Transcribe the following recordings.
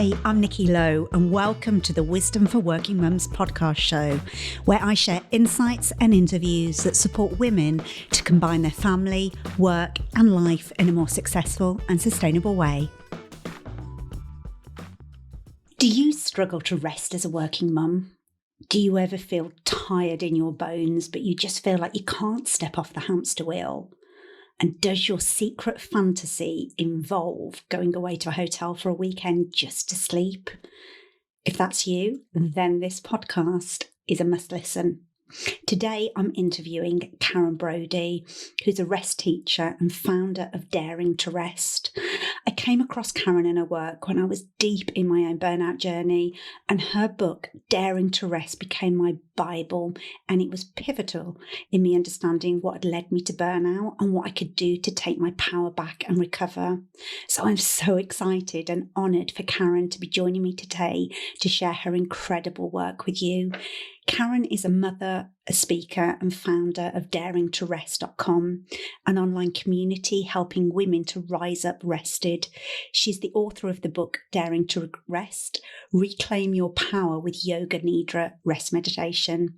Hi, I'm Nikki Lowe, and welcome to the Wisdom for Working Mums podcast show, where I share insights and interviews that support women to combine their family, work, and life in a more successful and sustainable way. Do you struggle to rest as a working mum? Do you ever feel tired in your bones, but you just feel like you can't step off the hamster wheel? And does your secret fantasy involve going away to a hotel for a weekend just to sleep? If that's you, then this podcast is a must listen. Today, I'm interviewing Karen Brody, who's a rest teacher and founder of Daring to Rest. I came across Karen and her work when I was deep in my own burnout journey, and her book, Daring to Rest, became my Bible, and it was pivotal in me understanding what had led me to burnout and what I could do to take my power back and recover. So I'm so excited and honoured for Karen to be joining me today to share her incredible work with you. Karen is a mother, a speaker, and founder of daringtorest.com, an online community helping women to rise up rested. She's the author of the book Daring to Rest, Reclaim Your Power with Yoga Nidra Rest Meditation.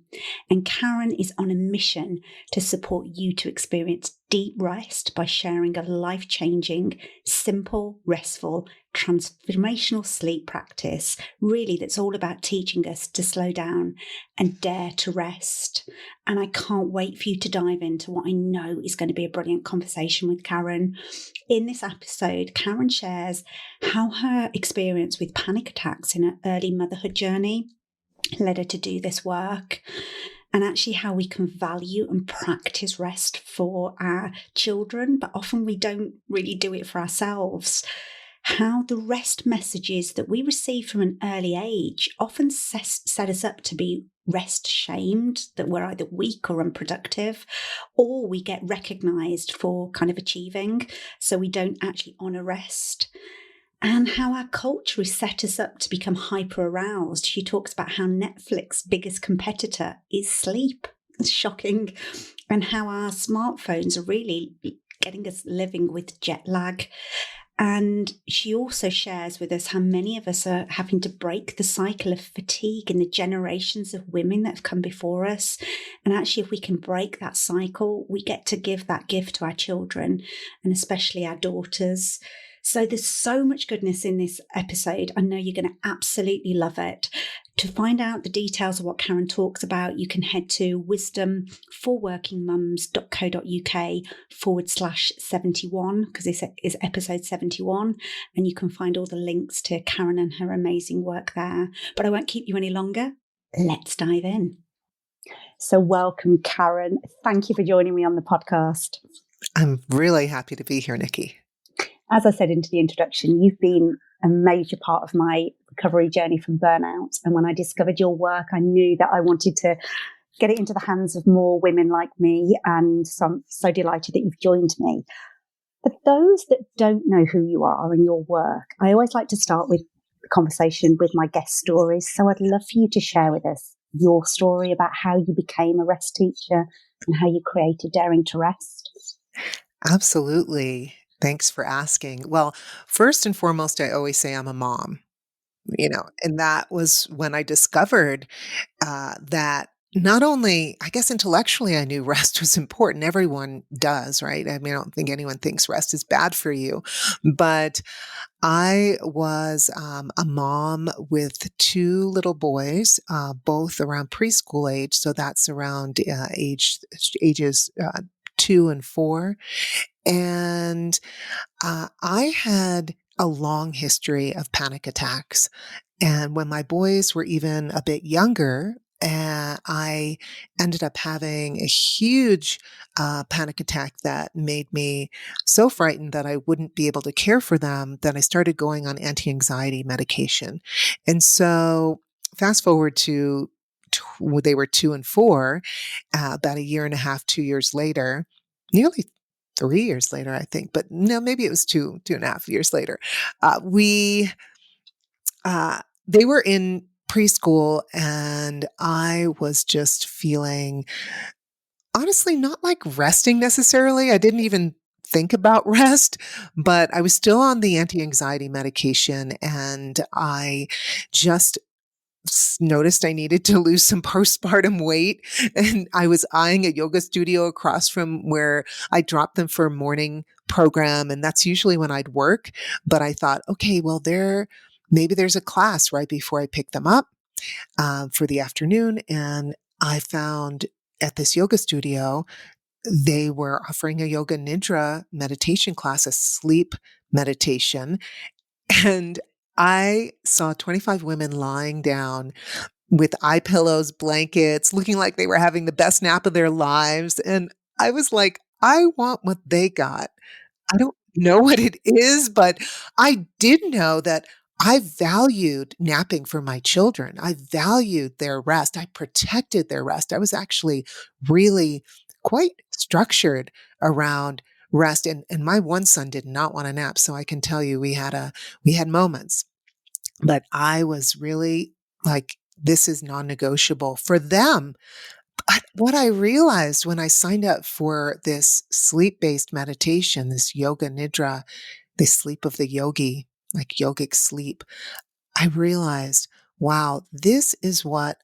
And Karen is on a mission to support you to experience deep rest by sharing a life-changing, simple, restful, transformational sleep practice, really that's all about teaching us to slow down and dare to rest. And I can't wait for you to dive into what I know is going to be a brilliant conversation with Karen. In this episode, Karen shares how her experience with panic attacks in her early motherhood journey led her to do this work, and actually how we can value and practice rest for our children, but often we don't really do it for ourselves. How the rest messages that we receive from an early age often set us up to be rest shamed, that we're either weak or unproductive, or we get recognised for kind of achieving, so we don't actually honour rest. And how our culture has set us up to become hyper aroused. She talks about how Netflix's biggest competitor is sleep. It's shocking. And how our smartphones are really getting us living with jet lag. And she also shares with us how many of us are having to break the cycle of fatigue in the generations of women that have come before us. And actually, if we can break that cycle, we get to give that gift to our children, and especially our daughters. So there's so much goodness in this episode. I know you're going to absolutely love it. To find out the details of what Karen talks about, you can head to wisdomforworkingmums.co.uk/71, because this is episode 71, and you can find all the links to Karen and her amazing work there. But I won't keep you any longer. Let's dive in. So welcome, Karen. Thank you for joining me on the podcast. I'm really happy to be here, Nikki. As I said into the introduction, you've been a major part of my recovery journey from burnout. And when I discovered your work, I knew that I wanted to get it into the hands of more women like me. And so I'm so delighted that you've joined me. For those that don't know who you are and your work, I always like to start with the conversation with my guest stories. So I'd love for you to share with us your story about how you became a rest teacher and how you created Daring to Rest. Absolutely. Thanks for asking. Well, first and foremost, I always say I'm a mom, and that was when I discovered that not only, I guess intellectually, I knew rest was important. Everyone does, right? I mean, I don't think anyone thinks rest is bad for you, but I was a mom with two little boys, both around preschool age. So that's around ages 2 and 4. And I had a long history of panic attacks. And when my boys were even a bit younger, I ended up having a huge panic attack that made me so frightened that I wouldn't be able to care for them that I started going on anti-anxiety medication. And so fast forward to they were 2 and 4, about a year and a half, 2 years later, nearly 3 years later, I think, but no, maybe it was 2.5 years later. They were in preschool, and I was just feeling, honestly, not like resting necessarily. I didn't even think about rest, but I was still on the anti-anxiety medication, and I just noticed I needed to lose some postpartum weight. And I was eyeing a yoga studio across from where I dropped them for a morning program. And that's usually when I'd work. But I thought, okay, well, maybe there's a class right before I pick them up for the afternoon. And I found at this yoga studio, they were offering a yoga nidra meditation class, a sleep meditation. And I saw 25 women lying down with eye pillows, blankets, looking like they were having the best nap of their lives. And I was like, I want what they got. I don't know what it is, but I did know that I valued napping for my children. I valued their rest. I protected their rest. I was actually really quite structured around rest. And my one son did not want to nap. So I can tell you we had moments, but I was really like, this is non-negotiable for them. But what I realized when I signed up for this sleep-based meditation, this yoga nidra, the sleep of the yogi, like yogic sleep, I realized, wow, this is what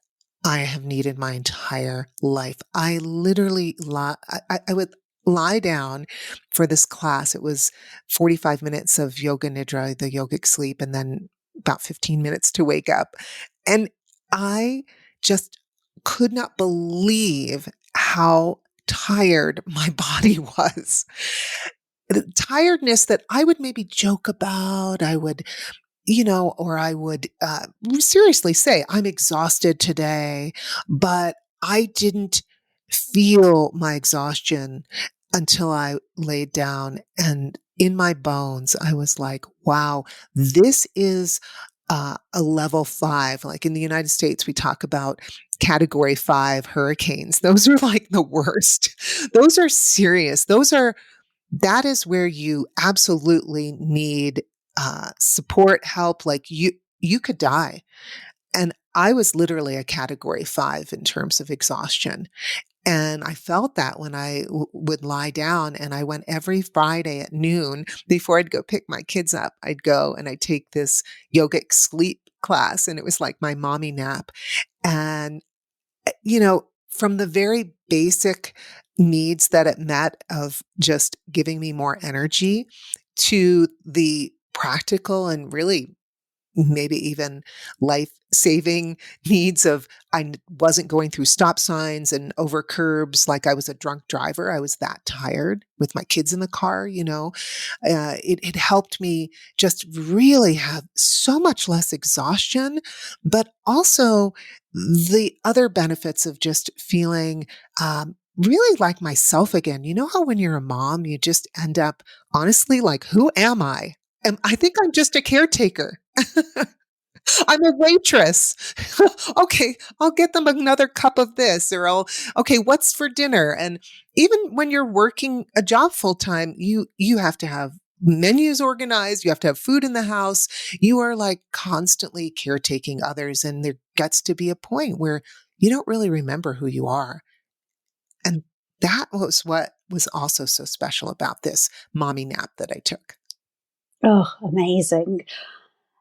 I have needed my entire life. I literally, I would lie down for this class. It was 45 minutes of yoga nidra, the yogic sleep, and then about 15 minutes to wake up. And I just could not believe how tired my body was. The tiredness that I would maybe joke about, I would or I would seriously say, I'm exhausted today, but I didn't feel my exhaustion until I laid down. And in my bones, I was like, wow, this is a level 5. Like in the United States, we talk about category 5 hurricanes. Those are like the worst. Those are serious. That is where you absolutely need support, help. Like you could die. And I was literally a category 5 in terms of exhaustion. And I felt that when I would lie down, and I went every Friday at noon before I'd go pick my kids up. I'd go and I'd take this yogic sleep class, and it was like my mommy nap. And from the very basic needs that it met of just giving me more energy to the practical and really maybe even life-saving needs of wasn't going through stop signs and over curbs like I was a drunk driver. I was that tired with my kids in the car, it helped me just really have so much less exhaustion, but also the other benefits of just feeling really like myself again. You know how when you're a mom, you just end up honestly like, who am I? And I think I'm just a caretaker. I'm a waitress. Okay, I'll get them another cup of this, or okay, what's for dinner? And even when you're working a job full time, you have to have menus organized, you have to have food in the house. You are like constantly caretaking others, and there gets to be a point where you don't really remember who you are. And that was what was also so special about this mommy nap that I took. Oh, amazing.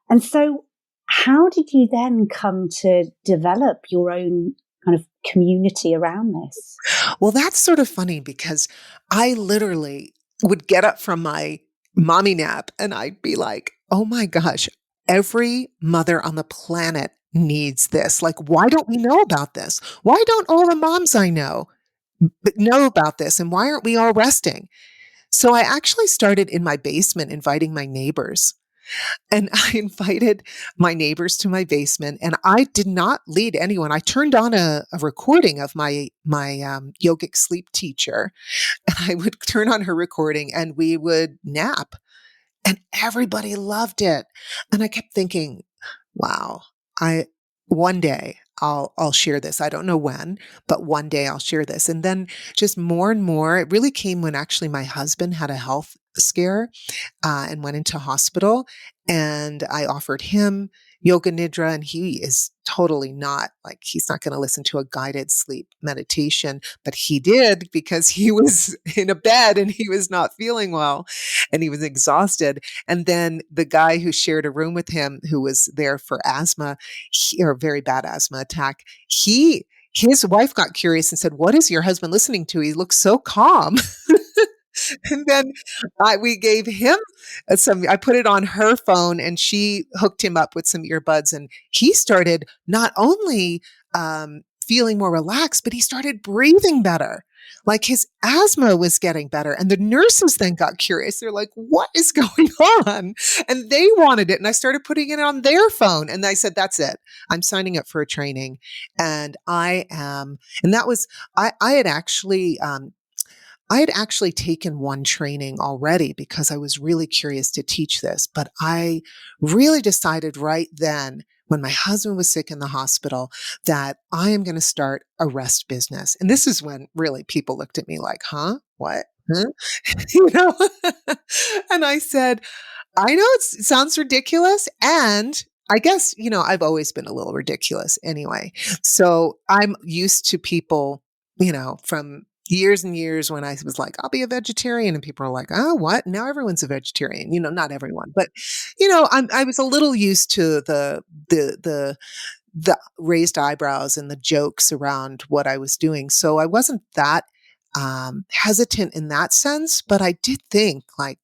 And so, how did you then come to develop your own kind of community around this? Well, that's sort of funny because I literally would get up from my mommy nap and I'd be like, oh my gosh, every mother on the planet needs this. Like, why don't we know about this? Why don't all the moms I know know about this? And why aren't we all resting? So I actually started in my basement inviting my neighbors. And I invited my neighbors to my basement, and I did not lead anyone. I turned on a recording of my yogic sleep teacher, and I would turn on her recording, and we would nap, and everybody loved it. And I kept thinking, wow, I one day I'll share this. I don't know when, but one day I'll share this. And then just more and more, it really came when actually my husband had a health scare and went into hospital. And I offered him yoga nidra, and he is totally not like, he's not going to listen to a guided sleep meditation, but he did because he was in a bed and he was not feeling well and he was exhausted. And then the guy who shared a room with him, who was there for asthma, or a very bad asthma attack, his wife got curious and said, "What is your husband listening to? He looks so calm." And then we gave him I put it on her phone and she hooked him up with some earbuds, and he started not only feeling more relaxed, but he started breathing better. Like his asthma was getting better. And the nurses then got curious. They're like, "What is going on?" And they wanted it. And I started putting it on their phone. And I said, "That's it. I'm signing up for a training." And and that was, I had actually, taken one training already because I was really curious to teach this, but I really decided right then when my husband was sick in the hospital that I am going to start a rest business. And this is when really people looked at me like, "Huh? What? Huh?" you know? And I said, "I know it sounds ridiculous. And I guess, I've always been a little ridiculous anyway. So I'm used to people, from years and years when I was like, I'll be a vegetarian. And people are like, "Oh, what? Now everyone's a vegetarian." Not everyone, but, I was a little used to the raised eyebrows and the jokes around what I was doing. So I wasn't that hesitant in that sense, but I did think like,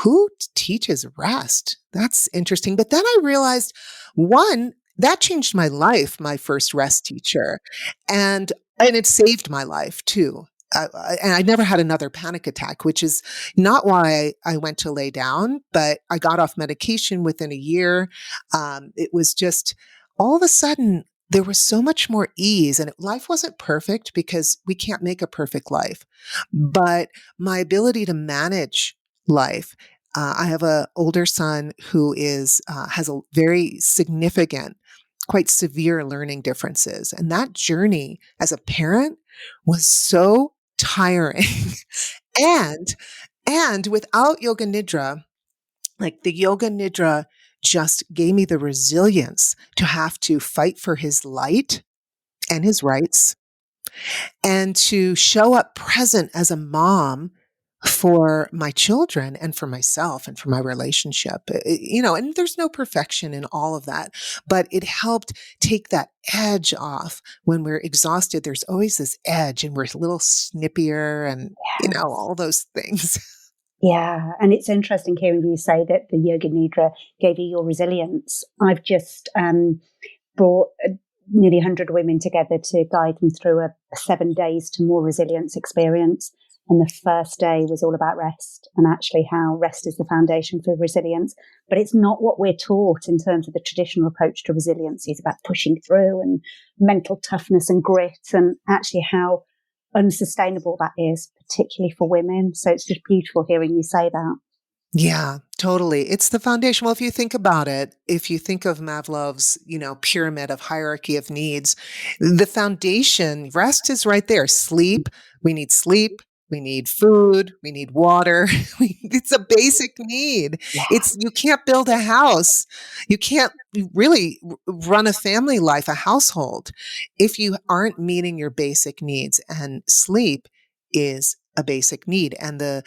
who teaches rest? That's interesting. But then I realized, one, that changed my life, my first rest teacher. And it saved my life too. And I never had another panic attack, which is not why I went to lay down, but I got off medication within a year. It was just all of a sudden, there was so much more ease, and life wasn't perfect because we can't make a perfect life. But my ability to manage life. I have an older son who has a very significant, quite severe learning differences, and that journey as a parent was so tiring. and and without yoga nidra, like the yoga nidra just gave me the resilience to have to fight for his light and his rights and to show up present as a mom for my children and for myself and for my relationship. And there's no perfection in all of that, but it helped take that edge off. When we're exhausted, there's always this edge and we're a little snippier and, Yes. all those things. Yeah, and it's interesting hearing you say that the yoga nidra gave you your resilience. I've just brought nearly 100 women together to guide them through a 7 days to more resilience experience. And the first day was all about rest and actually how rest is the foundation for resilience. But it's not what we're taught in terms of the traditional approach to resilience. It's about pushing through and mental toughness and grit, and actually how unsustainable that is, particularly for women. So it's just beautiful hearing you say that. Yeah, totally. It's the foundation. Well, if you think about it, if you think of Maslow's, pyramid of hierarchy of needs, the foundation, rest is right there. Sleep, we need sleep. We need food. We need water. It's a basic need. Yeah. You can't build a house. You can't really run a family life, a household, if you aren't meeting your basic needs. And sleep is a basic need. And the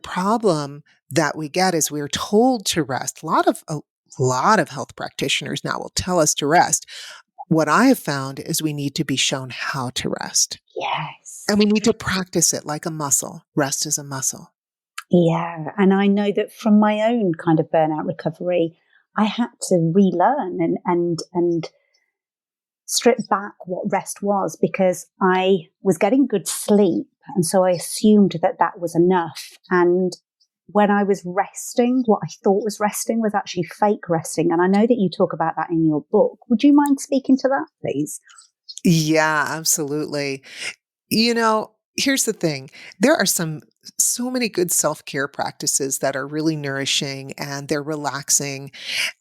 problem that we get is we're told to rest. A lot of health practitioners now will tell us to rest. What I have found is we need to be shown how to rest. Yes. And we need to practice it like a muscle. Rest is a muscle. Yeah. And I know that from my own kind of burnout recovery, I had to relearn and strip back what rest was, because I was getting good sleep. And so I assumed that that was enough. And when I was resting, what I thought was resting was actually fake resting. And I know that you talk about that in your book. Would you mind speaking to that, please? Yeah, absolutely. Here's the thing. There are so many good self-care practices that are really nourishing and they're relaxing.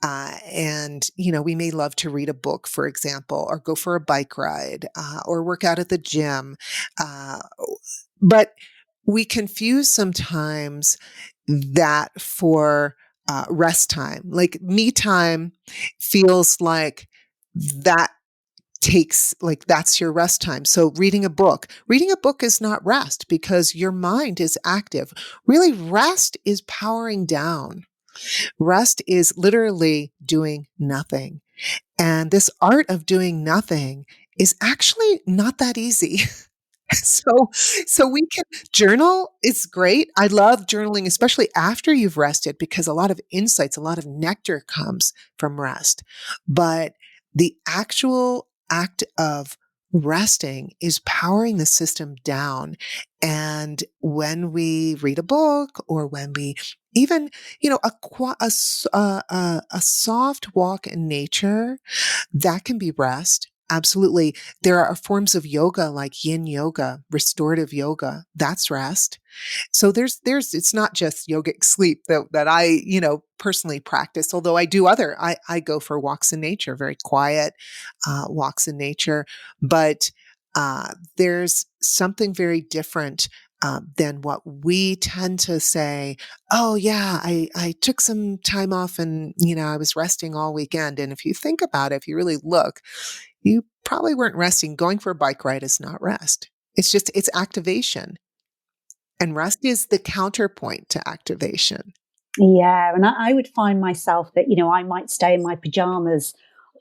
And, we may love to read a book, for example, or go for a bike ride, or work out at the gym. But we confuse sometimes that for rest time. Like me time feels like that takes like that's your rest time. So reading a book is not rest because your mind is active. Really, rest is powering down. Rest is literally doing nothing. And this art of doing nothing is actually not that easy. So we can journal is great. I love journaling, especially after you've rested, because a lot of insights, a lot of nectar comes from rest. But the actual act of resting is powering the system down. And when we read a book or when we even, a soft walk in nature, that can be rest. Absolutely. There are forms of yoga like yin yoga, restorative yoga. That's rest. So it's not just yogic sleep that I, personally practice, although I go for walks in nature, very quiet, walks in nature. But, there's something very different, than what we tend to say. Oh yeah, I took some time off and, I was resting all weekend. And if you think about it, if you really look, you probably weren't resting. Going for a bike ride is not rest. It's activation. And rest is the counterpoint to activation. Yeah. And I would find myself that, I might stay in my pajamas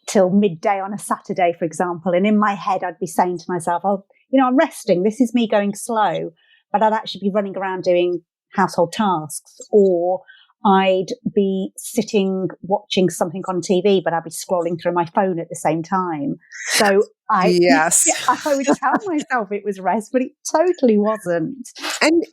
till midday on a Saturday, for example. And in my head, I'd be saying to myself, oh, I'm resting. This is me going slow. But I'd actually be running around doing household tasks, or I'd be sitting watching something on TV, but I'd be scrolling through my phone at the same time. So Yes. I would tell myself it was rest, but it totally wasn't. And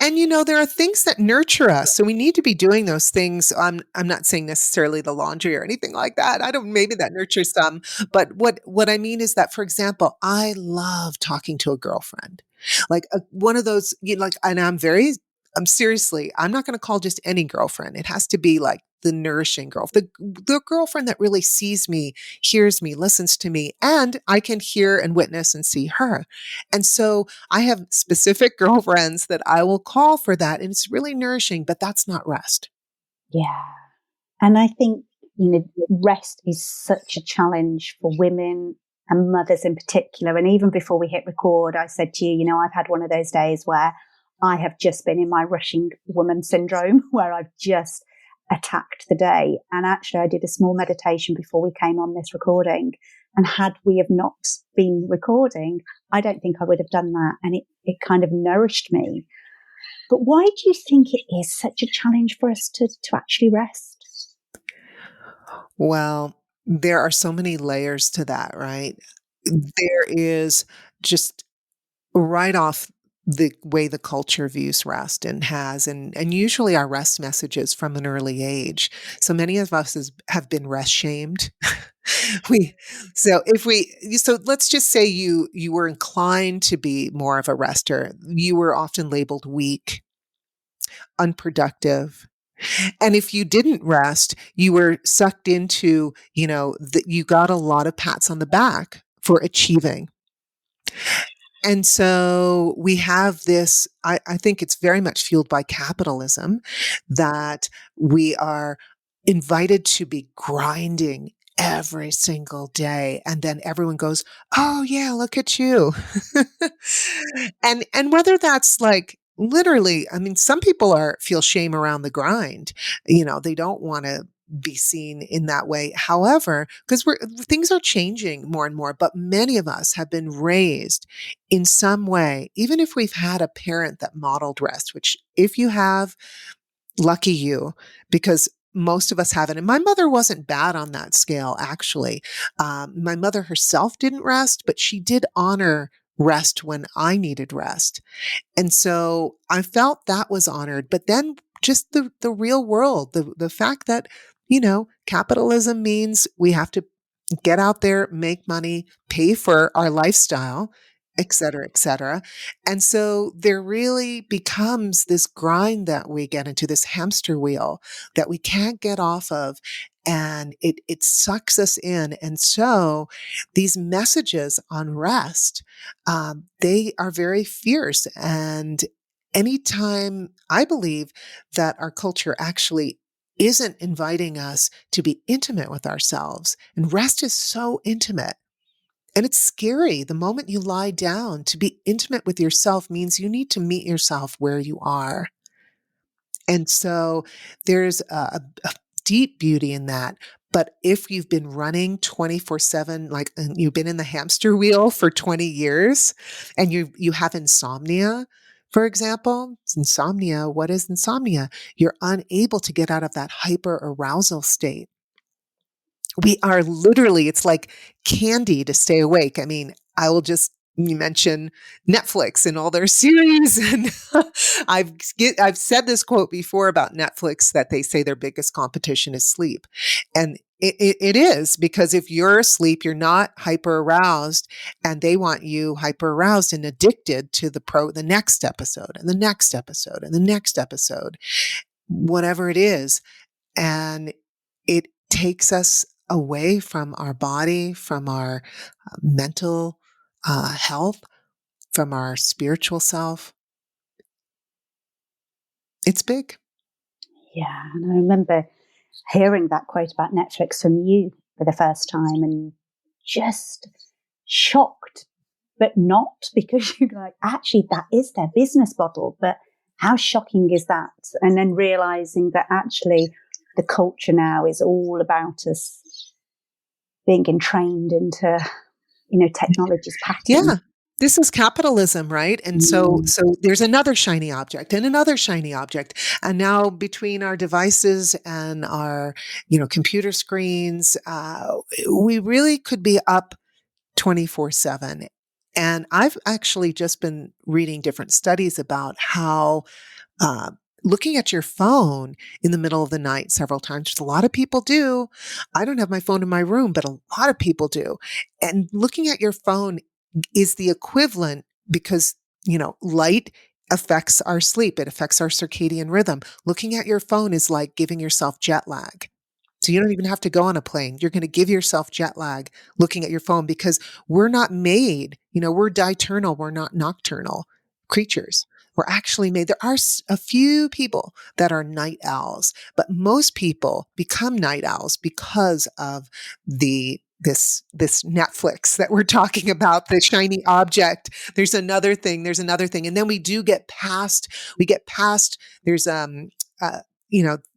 there are things that nurture us. So we need to be doing those things. I'm not saying necessarily the laundry or anything like that. I don't Maybe that nurtures some. But what I mean is that, for example, I love talking to a girlfriend. Like one of those, and I'm seriously, I'm not going to call just any girlfriend. It has to be like the nourishing the girlfriend that really sees me, hears me, listens to me, and I can hear and witness and see her. And so I have specific girlfriends that I will call for that. And it's really nourishing, but that's not rest. Yeah. And I think, rest is such a challenge for women and mothers in particular. And even before we hit record, I said to you, I've had one of those days where I have just been in my rushing woman syndrome, where I've just attacked the day. And actually, I did a small meditation before we came on this recording. And had we have not been recording, I don't think I would have done that. And it kind of nourished me. But why do you think it is such a challenge for us to actually rest? Well, there are so many layers to that, right? There is just right off the way the culture views rest and usually our rest messages from an early age. So many of us have been rest shamed. we so let's just say you were inclined to be more of a rester. You were often labeled weak, unproductive. And if you didn't rest, you were sucked into, that you got a lot of pats on the back for achieving. And so we have this, I think it's very much fueled by capitalism, that we are invited to be grinding every single day. And then everyone goes, oh yeah, look at you. And whether that's like literally, I mean, some people feel shame around the grind. They don't want to be seen in that way. However, because things are changing more and more, but many of us have been raised in some way, even if we've had a parent that modeled rest, which if you have, lucky you, because most of us haven't. And my mother wasn't bad on that scale, actually. My mother herself didn't rest, but she did honor rest when I needed rest. And so I felt that was honored. But then just the real world, the fact that, capitalism means we have to get out there, make money, pay for our lifestyle, et cetera, et cetera. And so there really becomes this grind that we get into, this hamster wheel that we can't get off of. And it sucks us in. And so these messages on rest, they are very fierce. And anytime I believe that our culture actually isn't inviting us to be intimate with ourselves. And rest is so intimate. And it's scary. The moment you lie down, to be intimate with yourself means you need to meet yourself where you are. And so there's a deep beauty in that. But if you've been running 24/7, like and you've been in the hamster wheel for 20 years and you have insomnia, for example, insomnia, what is insomnia? You're unable to get out of that hyper arousal state. We are literally, it's like candy to stay awake. I mean, I will just mention Netflix and all their series. And I've said this quote before about Netflix that they say their biggest competition is sleep. And it is, because if you're asleep, you're not hyper aroused, and they want you hyper aroused and addicted to the next episode and the next episode and the next episode, whatever it is. And it takes us away from our body, from our mental health, from our spiritual self. It's big. Yeah, and I remember hearing that quote about Netflix from you for the first time and just shocked, but not, because you're like, actually, that is their business model. But how shocking is that? And then realizing that actually the culture now is all about us being entrained into, technology's pattern. Yeah. This is capitalism, right? And so there's another shiny object and another shiny object. And now between our devices and our, computer screens, we really could be up 24/7. And I've actually just been reading different studies about how uh, looking at your phone in the middle of the night several times, which a lot of people do. I don't have my phone in my room, but a lot of people do. And looking at your phone is the equivalent, because, light affects our sleep. It affects our circadian rhythm. Looking at your phone is like giving yourself jet lag. So you don't even have to go on a plane. You're going to give yourself jet lag looking at your phone, because we're not made, we're diurnal. We're not nocturnal creatures. We're actually made. There are a few people that are night owls, but most people become night owls because of this Netflix that we're talking about, the shiny object. There's another thing. And then we get past, there's,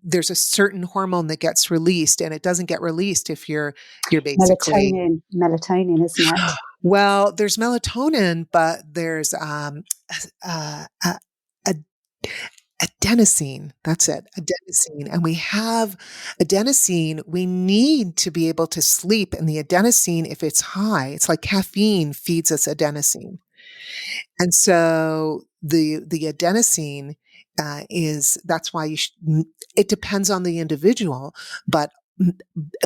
there's a certain hormone that gets released, and it doesn't get released if you're basically melatonin, isn't it? Well, there's melatonin, but there's adenosine. That's it, adenosine. And we have adenosine. We need to be able to sleep. And the adenosine, if it's high, it's like caffeine feeds us adenosine. And so the adenosine that's why it depends on the individual, but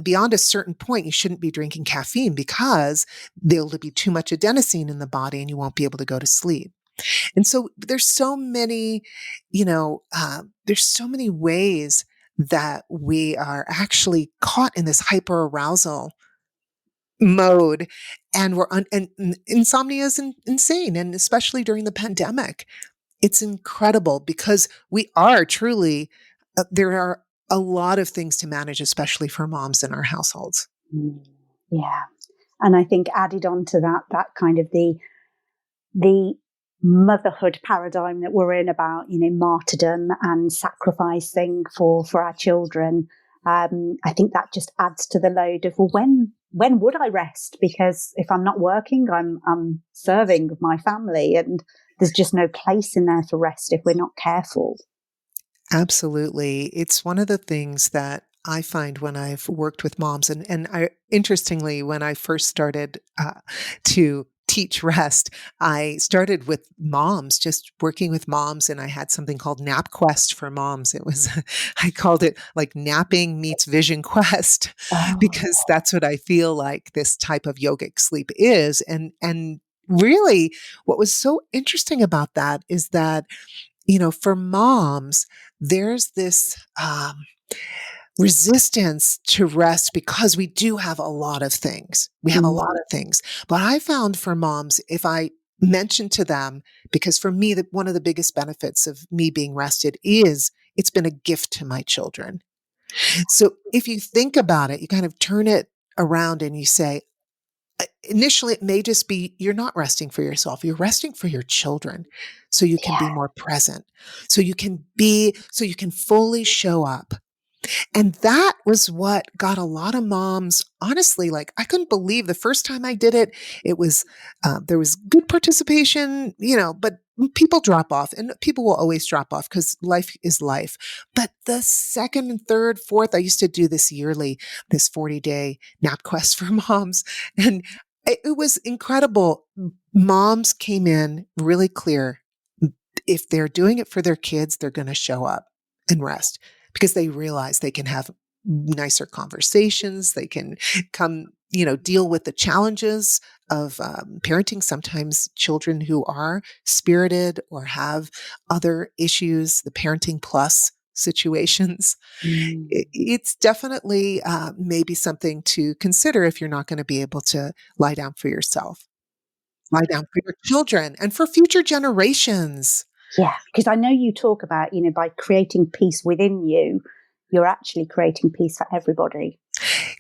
beyond a certain point, you shouldn't be drinking caffeine, because there'll be too much adenosine in the body and you won't be able to go to sleep. And so there's so many, there's so many ways that we are actually caught in this hyper arousal mode, and and insomnia is insane. And especially during the pandemic, it's incredible, because we are truly, there are a lot of things to manage, especially for moms in our households. Yeah. And I think added on to that kind of the motherhood paradigm that we're in about, martyrdom and sacrificing for our children. I think that just adds to the load of, well, when would I rest? Because if I'm not working, I'm serving my family, and there's just no place in there for rest if we're not careful. Absolutely. It's one of the things that I find when I've worked with moms, and interestingly, when I first started to teach rest, I started with moms, just working with moms, and I had something called Nap Quest for moms. It was, I called it like napping meets vision quest, because that's what I feel like this type of yogic sleep is. And really, what was so interesting about that is that, for moms, there's this resistance to rest, because we do have a lot of things. We have a lot of things. But I found for moms, if I mention to them, because for me, one of the biggest benefits of me being rested is it's been a gift to my children. So if you think about it, you kind of turn it around and you say, initially, it may just be you're not resting for yourself. You're resting for your children so you can be Yeah. more present, so you can fully show up. And that was what got a lot of moms, honestly, like I couldn't believe the first time I did it. It was, there was good participation, but people drop off and people will always drop off because life is life. But the second and third, fourth, I used to do this yearly, this 40-day nap quest for moms. And it was incredible. Moms came in really clear. If they're doing it for their kids, they're going to show up and rest because they realize they can have nicer conversations. They can come, deal with the challenges of parenting. Sometimes children who are spirited or have other issues, the parenting plus situations. Mm. It's definitely maybe something to consider if you're not going to be able to lie down for yourself, lie down for your children and for future generations. Yeah, because I know you talk about, by creating peace within you, you're actually creating peace for everybody.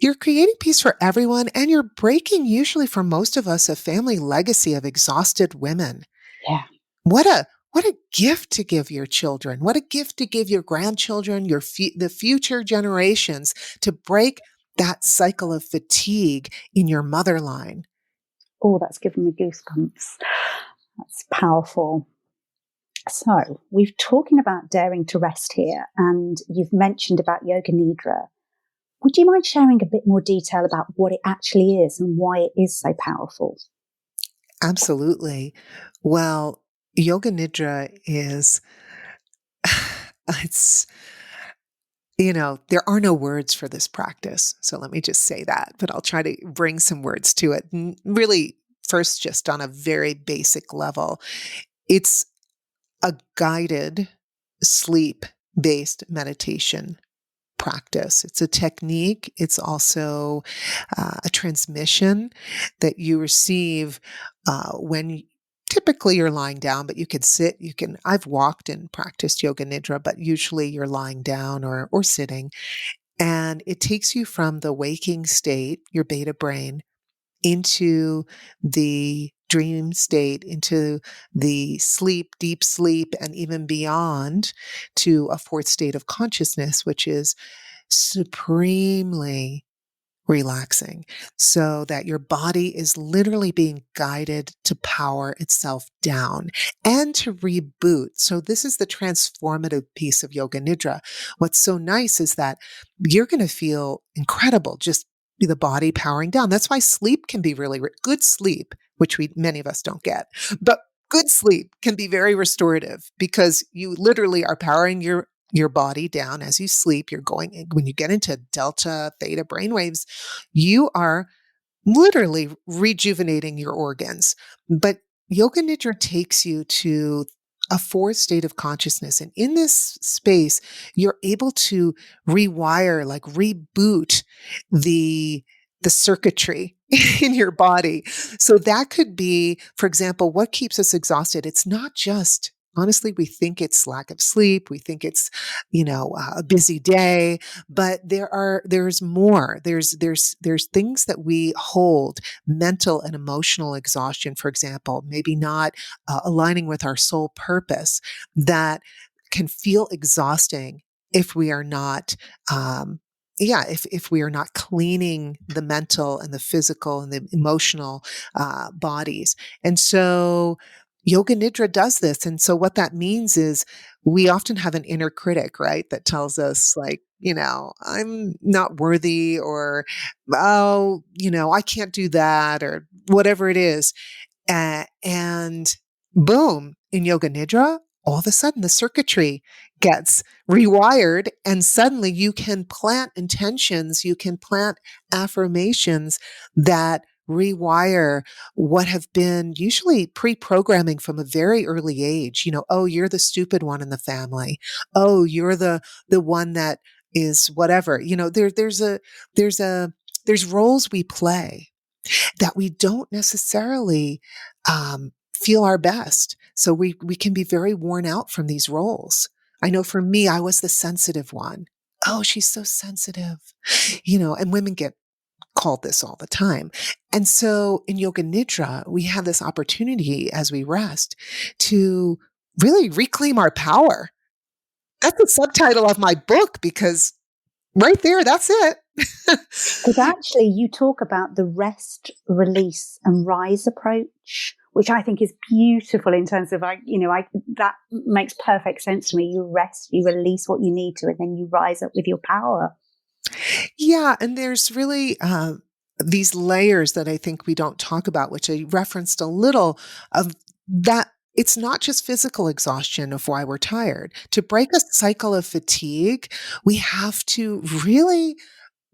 You're creating peace for everyone, and you're breaking, usually for most of us, a family legacy of exhausted women. Yeah. What a gift to give your children. What a gift to give your grandchildren, the future generations, to break that cycle of fatigue in your mother line. Oh, that's given me goosebumps. That's powerful. So we've talking about daring to rest here, and you've mentioned about Yoga Nidra. Would you mind sharing a bit more detail about what it actually is and why it is so powerful? Absolutely. Well, Yoga Nidra is, it's, there are no words for this practice. So let me just say that, but I'll try to bring some words to it. Really, first, just on a very basic level, it's a guided sleep based meditation practice. It's a technique. It's also a transmission that you receive when typically you're lying down, but you can sit, I've walked and practiced yoga nidra, but usually you're lying down or sitting. And it takes you from the waking state, your beta brain, into the dream state, into the sleep, deep sleep, and even beyond to a fourth state of consciousness, which is supremely relaxing, so that your body is literally being guided to power itself down and to reboot. So this is the transformative piece of Yoga Nidra. What's so nice is that you're going to feel incredible, just the body powering down. That's why sleep can be really good sleep, which many of us don't get, but good sleep can be very restorative because you literally are powering your body down as you sleep. When you get into delta, theta brainwaves, you are literally rejuvenating your organs. But Yoga Nidra takes you to a fourth state of consciousness. And in this space, you're able to rewire, like reboot the circuitry in your body. So that could be, for example, what keeps us exhausted. It's not just, honestly, we think it's lack of sleep. We think it's, a busy day, but there's more. There's things that we hold, mental and emotional exhaustion, for example, maybe not aligning with our soul purpose, that can feel exhausting if we are not, if we are not cleaning the mental and the physical and the emotional bodies. And so Yoga Nidra does this. And so what that means is we often have an inner critic, right? That tells us like, I'm not worthy, or, oh, I can't do that, or whatever it is. And boom, in Yoga Nidra, all of a sudden the circuitry gets rewired, and suddenly you can plant intentions, you can plant affirmations that rewire what have been usually pre-programming from a very early age. Oh, you're the stupid one in the family. Oh, you're the one that is whatever. There's roles we play that we don't necessarily feel our best. So we can be very worn out from these roles. I know for me, I was the sensitive one. oh, she's so sensitive, and women get called this all the time. And so in Yoga Nidra, we have this opportunity as we rest to really reclaim our power. That's the subtitle of my book because right there, that's it. Because actually, you talk about the rest, release, and rise approach, which I think is beautiful in terms of, that makes perfect sense to me. You rest, you release what you need to, and then you rise up with your power. Yeah, and there's really these layers that I think we don't talk about, which I referenced a little of that. It's not just physical exhaustion of why we're tired. To break a cycle of fatigue, we have to really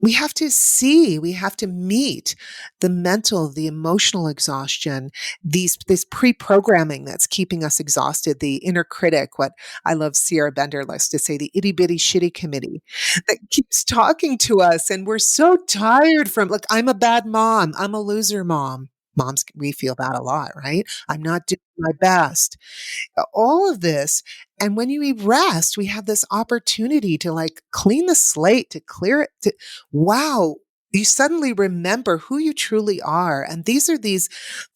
we have to meet the mental, the emotional exhaustion, this pre-programming that's keeping us exhausted, the inner critic, what I love Sierra Bender likes to say, the itty bitty shitty committee that keeps talking to us. And we're so tired from, like, I'm a bad mom. I'm a loser mom. Moms, we feel that a lot, right? I'm not doing my best, all of this. And when you rest, we have this opportunity to like clean the slate, to clear it. Wow. You suddenly remember who you truly are. And these are these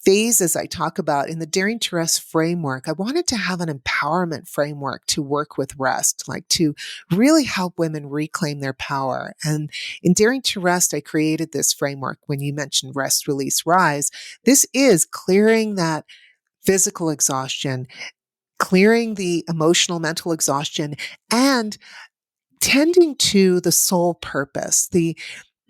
phases I talk about in the Daring to Rest framework. I wanted to have an empowerment framework to work with rest, like to really help women reclaim their power. And in Daring to Rest, I created this framework. When you mentioned rest, release, rise, this is clearing that physical exhaustion, clearing the emotional, mental exhaustion, and tending to the soul purpose. The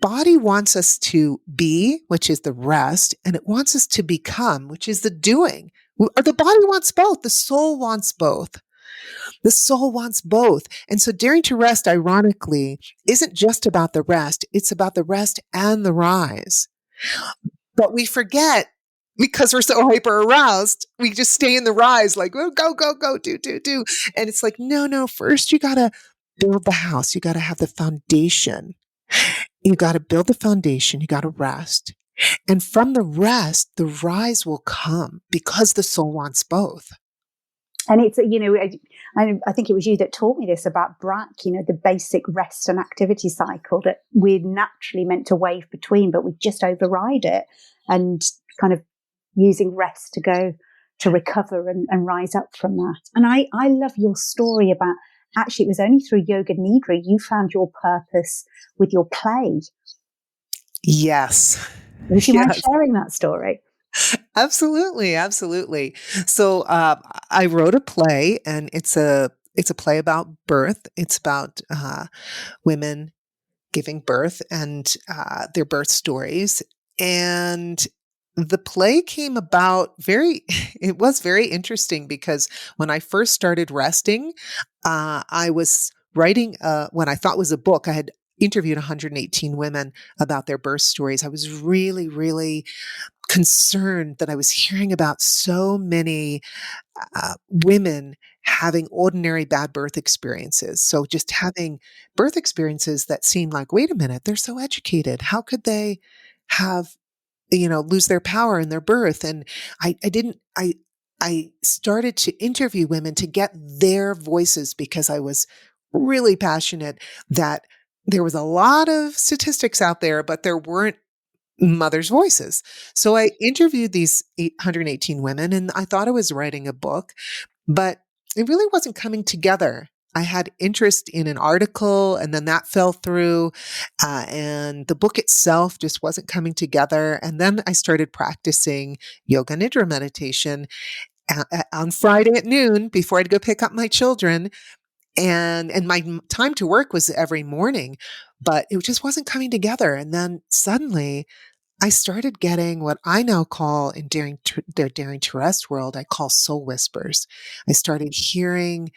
body wants us to be, which is the rest, and it wants us to become, which is the doing. Or the body wants both. The soul wants both. The soul wants both. And so Daring to Rest, ironically, isn't just about the rest. It's about the rest and the rise. But we forget, because we're so hyper aroused, we just stay in the rise, like, oh, go, go, go, do, do, do. And it's like, no, first you got to build the house. You got to have the foundation. You got to build the foundation. You got to rest. And from the rest, the rise will come because the soul wants both. And it's, I think it was you that taught me this about BRAC, the basic rest and activity cycle that we're naturally meant to wave between, but we just override it and kind of using rest to go to recover and rise up from that. And I love your story about, actually, it was only through Yoga Nidra you found your purpose with your play. Yes. Would you mind sharing that story? Absolutely. Absolutely. So, I wrote a play, and it's a play about birth. It's about, women giving birth and, their birth stories. And the play came about it was very interesting because when I first started resting, I was writing, what I thought was a book. I had interviewed 118 women about their birth stories. I was really, really concerned that I was hearing about so many women having ordinary bad birth experiences. So just having birth experiences that seem like, wait a minute, they're so educated. How could they have, lose their power in their birth? And I started to interview women to get their voices because I was really passionate that there was a lot of statistics out there, but there weren't mothers' voices. So I interviewed these 818 women, and I thought I was writing a book, but it really wasn't coming together. I had interest in an article, and then that fell through, and the book itself just wasn't coming together. And then I started practicing Yoga Nidra meditation on Friday at noon before I'd go pick up my children. And my time to work was every morning, but it just wasn't coming together. And then suddenly I started getting what I now call, in their Daring to Rest world, I call soul whispers. I started hearing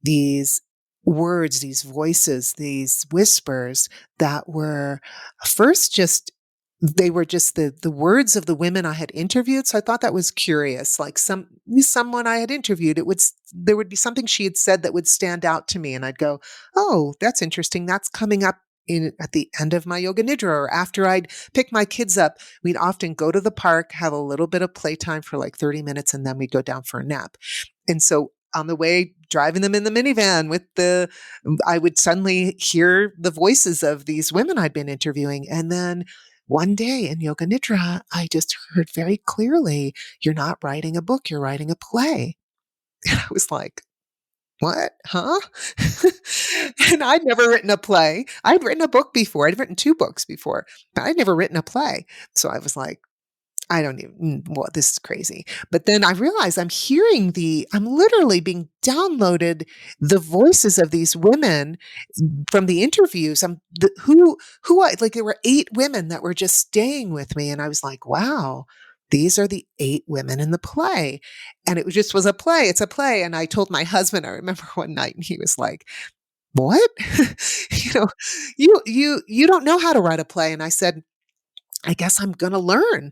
these words, these voices, these whispers that were first they were just the words of the women I had interviewed. So I thought that was curious. Like someone I had interviewed, there would be something she had said that would stand out to me. And I'd go, oh, that's interesting. That's coming up at the end of my Yoga Nidra, or after I'd pick my kids up. We'd often go to the park, have a little bit of playtime for like 30 minutes, and then we'd go down for a nap. And so on the way driving them in the minivan I would suddenly hear the voices of these women I'd been interviewing. And then one day in Yoga Nidra, I just heard very clearly, you're not writing a book, you're writing a play. And I was like, what? Huh? And I'd never written a play. I'd written a book before. I'd written 2 books before, but I'd never written a play. So I was like, I don't even, well, this is crazy. But then I realized I'm literally being downloaded the voices of these women from the interviews. Like there were 8 women that were just staying with me. And I was like, wow, these are the 8 women in the play. And it just was a play. It's a play. And I told my husband, I remember one night, and he was like, what? you know, you don't know how to write a play. And I said, I guess I'm going to learn.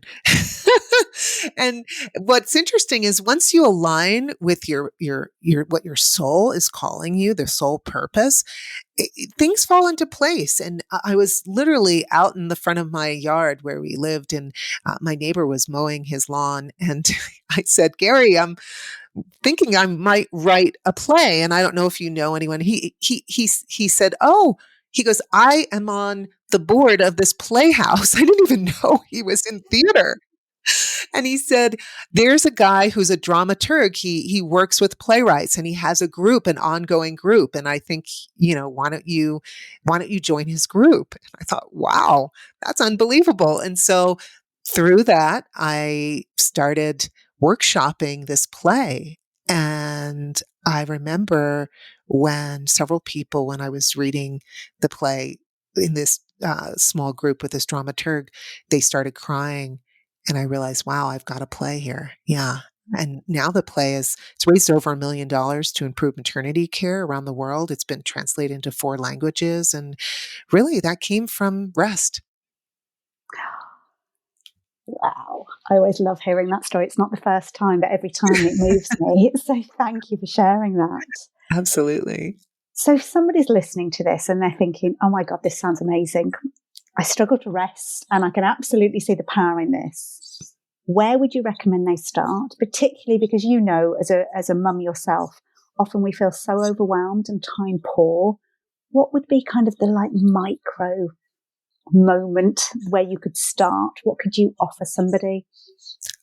And what's interesting is once you align with what your soul is calling you, the soul purpose, things fall into place. And I was literally out in the front of my yard where we lived, and my neighbor was mowing his lawn. And I said, Gary, I'm thinking I might write a play, and I don't know if you know anyone. He said, oh, he goes, I am on the board of this playhouse. I didn't even know he was in theater. And he said, there's a guy who's a dramaturg. He works with playwrights, and he has a group, an ongoing group. And I think, why don't you join his group? And I thought, wow, that's unbelievable. And so through that, I started workshopping this play. And I remember when I was reading the play in this small group with this dramaturg, they started crying. And I realized, wow, I've got a play here. Yeah. And now the play it's raised over $1 million to improve maternity care around the world. It's been translated into 4 languages. And really that came from rest. Wow. I always love hearing that story. It's not the first time, but every time it moves me. So thank you for sharing that. Absolutely. So if somebody's listening to this and they're thinking, oh my God, this sounds amazing. I struggle to rest and I can absolutely see the power in this. Where would you recommend they start? Particularly because as a mum yourself, often we feel so overwhelmed and time poor. What would be kind of the micro moment where you could start? What could you offer somebody?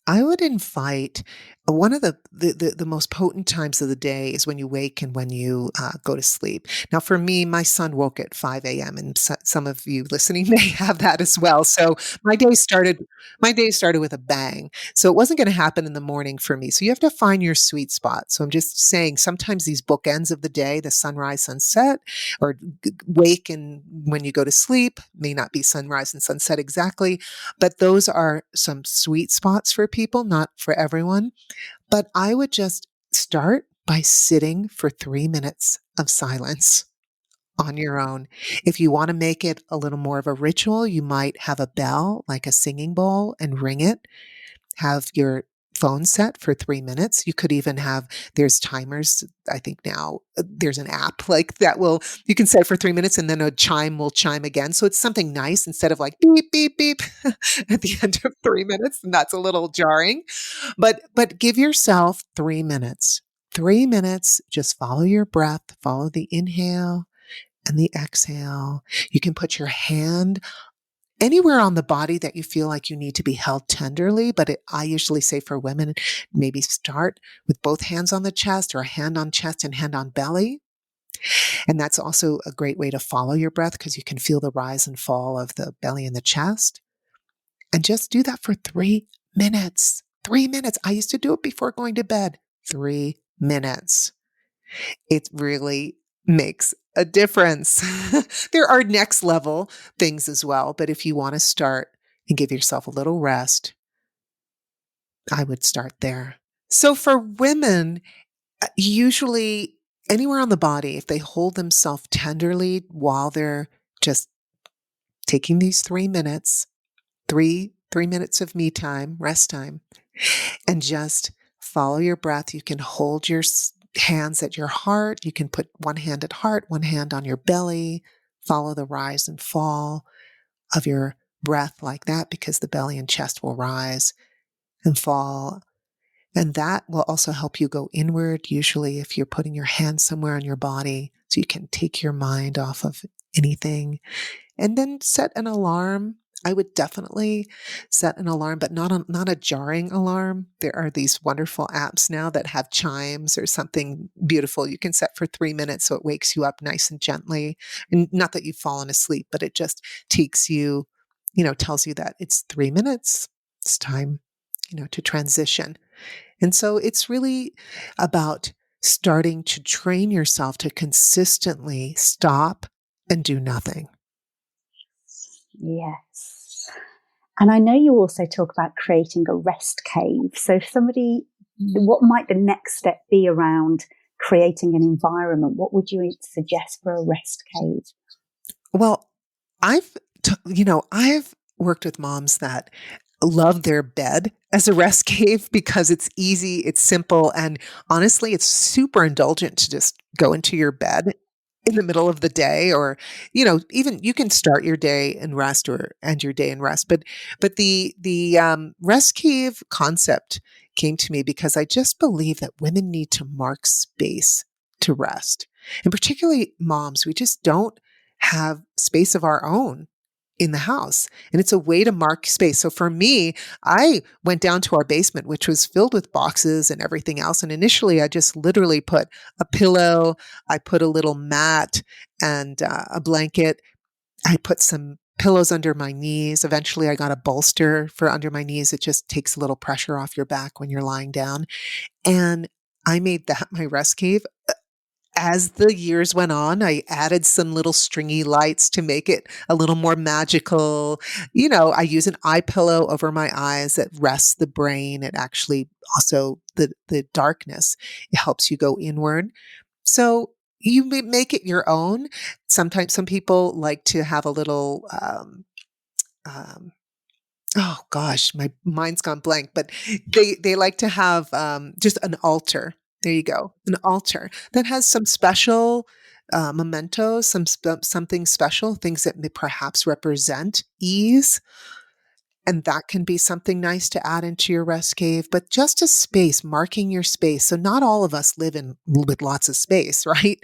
I would invite one of the most potent times of the day is when you wake and when you go to sleep. Now, for me, my son woke at 5 a.m. and some of you listening may have that as well. So my day started with a bang. So it wasn't going to happen in the morning for me. So you have to find your sweet spot. So I'm just saying sometimes these bookends of the day, the sunrise, sunset, or wake and when you go to sleep may not be sunrise and sunset exactly, but those are some sweet spots for people, not for everyone. But I would just start by sitting for 3 minutes of silence on your own. If you want to make it a little more of a ritual, you might have a bell, like a singing bowl, and ring it. Have your phone set for 3 minutes. You could even there's timers. I think now there's an app like that you can set for 3 minutes and then a chime will chime again. So it's something nice instead of like beep, beep, beep at the end of 3 minutes. And that's a little jarring, but give yourself 3 minutes. 3 minutes, just follow your breath, follow the inhale and the exhale. You can put your hand anywhere on the body that you feel like you need to be held tenderly. But I usually say for women, maybe start with both hands on the chest or a hand on chest and hand on belly. And that's also a great way to follow your breath because you can feel the rise and fall of the belly and the chest. And just do that for 3 minutes. 3 minutes. I used to do it before going to bed. 3 minutes. It really makes a difference. There are next level things as well, but if you want to start and give yourself a little rest, I would start there. So for women, usually anywhere on the body, if they hold themselves tenderly while they're just taking these 3 minutes, three minutes of me time, rest time, and just follow your breath. You can hold your hands at your heart. You can put one hand at heart, one hand on your belly. Follow the rise and fall of your breath like that because the belly and chest will rise and fall. And that will also help you go inward, usually if you're putting your hand somewhere on your body, so you can take your mind off of anything. And then set an alarm. I would definitely set an alarm, but not a jarring alarm. There are these wonderful apps now that have chimes or something beautiful you can set for 3 minutes so it wakes you up nice and gently. And not that you've fallen asleep, but it just takes you, tells you that it's 3 minutes. It's time, to transition. And so it's really about starting to train yourself to consistently stop and do nothing. Yes. And I know you also talk about creating a rest cave. So if somebody, what might the next step be around creating an environment? What would you suggest for a rest cave? Well, I've worked with moms that love their bed as a rest cave because it's easy, it's simple, and honestly, it's super indulgent to just go into your bed in the middle of the day, or even you can start your day in rest or end your day in rest. But the rest cave concept came to me because I just believe that women need to mark space to rest, and particularly moms, we just don't have space of our own in the house. And it's a way to mark space. So for me, I went down to our basement, which was filled with boxes and everything else. And initially, I just literally put a pillow, I put a little mat and a blanket. I put some pillows under my knees. Eventually, I got a bolster for under my knees. It just takes a little pressure off your back when you're lying down. And I made that my rest cave. As the years went on, I added some little stringy lights to make it a little more magical. I use an eye pillow over my eyes that rests the brain. It actually also, the darkness, it helps you go inward. So you may make it your own. Sometimes some people like to have a little, um, oh gosh, my mind's gone blank, but they like to have, just an altar. There you go, an altar that has some special, mementos, something special, things that may perhaps represent ease, and that can be something nice to add into your rest cave, but just a space, marking your space. So not all of us live in with lots of space, right?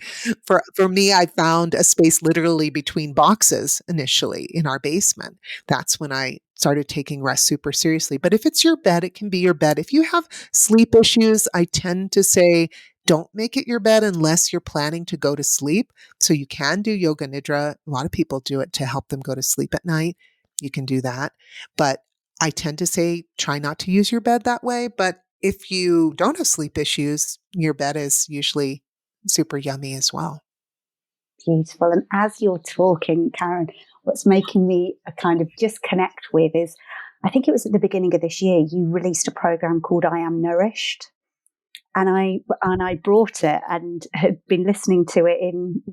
For me, I found a space literally between boxes initially in our basement. That's when I started taking rest super seriously. But if it's your bed, it can be your bed. If you have sleep issues, I tend to say don't make it your bed unless you're planning to go to sleep. So you can do yoga nidra. A lot of people do it to help them go to sleep at night. You can do that. But I tend to say try not to use your bed that way. But if you don't have sleep issues, your bed is usually super yummy as well. Beautiful. And as you're talking, Karen, what's making me kind of just connect with is, I think it was at the beginning of this year, you released a program called I Am Nourished. And I brought it and had been listening to it in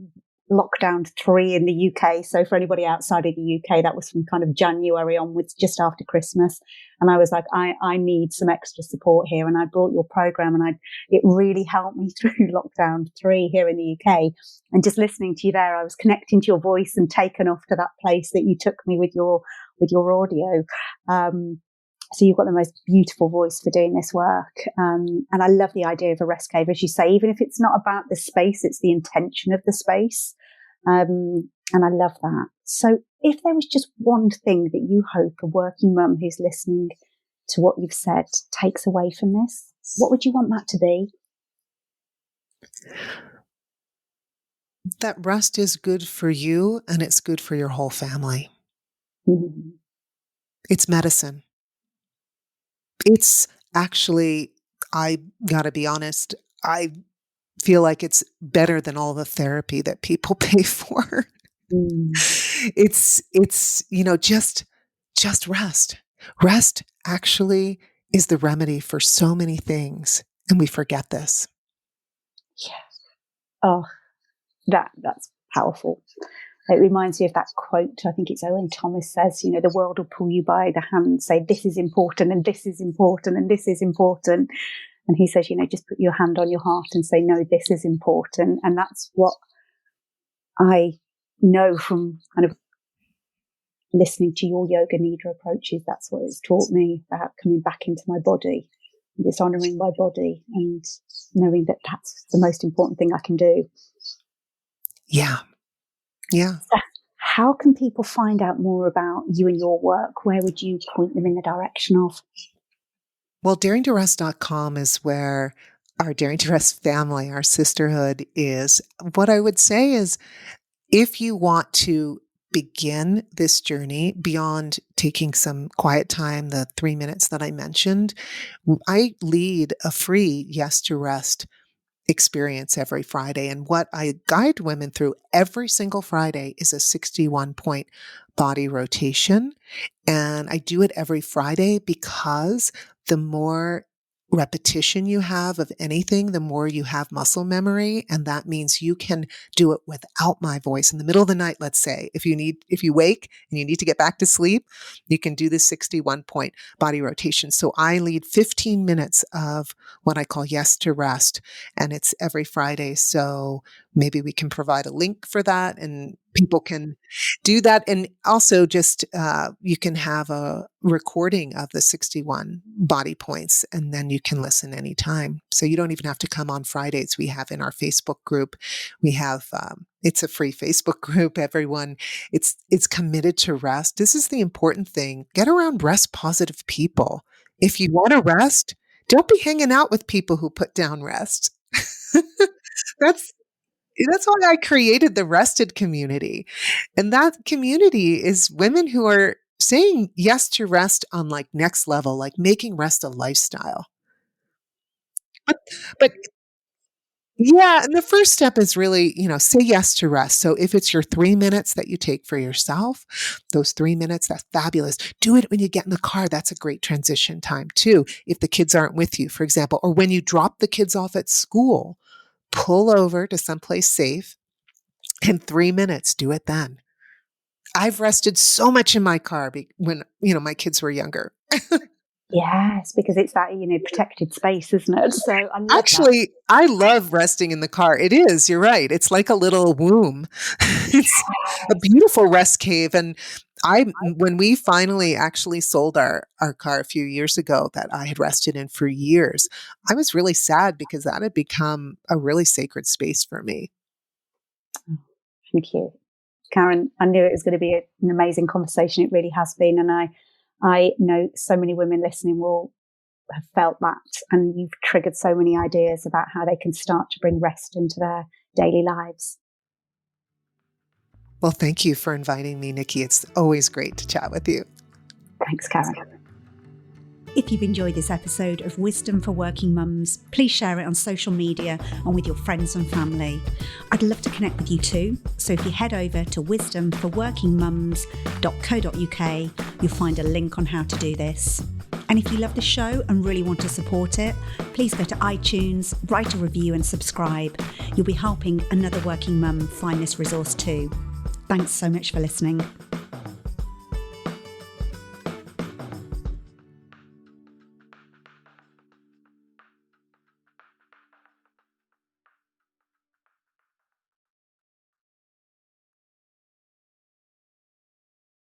lockdown 3 in the UK. So for anybody outside of the UK, that was from kind of January onwards, just after Christmas. And I was like, I need some extra support here. And I brought your program, and it really helped me through lockdown 3 here in the UK. And just listening to you there, I was connecting to your voice and taken off to that place that you took me with your audio. So you've got the most beautiful voice for doing this work. And I love the idea of a rest cave, as you say, even if it's not about the space, it's the intention of the space. And I love that. So if there was just one thing that you hope a working mum who's listening to what you've said takes away from this, what would you want that to be? That rest is good for you and it's good for your whole family. Mm-hmm. It's medicine. It's actually, I gotta be honest, I feel like it's better than all the therapy that people pay for. Mm. Just rest. Rest actually is the remedy for so many things, and we forget this. Yeah. Oh, that's powerful. It reminds me of that quote, I think it's Owen Thomas says, the world will pull you by the hand and say, this is important, and this is important, and this is important. And he says, just put your hand on your heart and say, no, this is important. And that's what I know from kind of listening to your yoga nidra approaches. That's what it's taught me about coming back into my body. It's honouring my body and knowing that that's the most important thing I can do. Yeah. Yeah. So how can people find out more about you and your work? Where would you point them in the direction of? Well, daringtorest.com is where our Daring to Rest family, our sisterhood is. What I would say is, if you want to begin this journey beyond taking some quiet time, the 3 minutes that I mentioned, I lead a free Yes to Rest experience every Friday. And what I guide women through every single Friday is a 61-point body rotation. And I do it every Friday because the more repetition you have of anything, the more you have muscle memory. And that means you can do it without my voice in the middle of the night. Let's say if you wake and you need to get back to sleep, you can do this 61-point body rotation. So I lead 15 minutes of what I call Yes to Rest, and it's every Friday. So maybe we can provide a link for that and people can do that. And also just, you can have a recording of the 61 body points and then you can listen anytime. So you don't even have to come on Fridays. We have in our Facebook group, we have, it's a free Facebook group. Everyone, it's committed to rest. This is the important thing. Get around rest positive people. If you want to rest, don't be hanging out with people who put down rest. That's That's why I created the rested community. And that community is women who are saying yes to rest on like next level, like making rest a lifestyle. But, but yeah, and the first step is really, say yes to rest. So if it's your 3 minutes that you take for yourself, those 3 minutes, that's fabulous. Do it when you get in the car. That's a great transition time too. If the kids aren't with you, for example, or when you drop the kids off at school, pull over to someplace safe. In 3 minutes, do it then. I've rested so much in my car when, my kids were younger. Yes, because it's that, protected space, isn't it? So I love that. Actually, I love resting in the car. It is, you're right. It's like a little womb. It's a beautiful rest cave. And when we finally actually sold our car a few years ago that I had rested in for years, I was really sad because that had become a really sacred space for me. Thank you, Karen. I knew it was going to be an amazing conversation. It really has been. And I know so many women listening will have felt that. And you've triggered so many ideas about how they can start to bring rest into their daily lives. Well, thank you for inviting me, Nikki. It's always great to chat with you. Thanks, Karen. If you've enjoyed this episode of Wisdom for Working Mums, please share it on social media and with your friends and family. I'd love to connect with you too. So if you head over to wisdomforworkingmums.co.uk, you'll find a link on how to do this. And if you love the show and really want to support it, please go to iTunes, write a review and subscribe. You'll be helping another working mum find this resource too. Thanks so much for listening.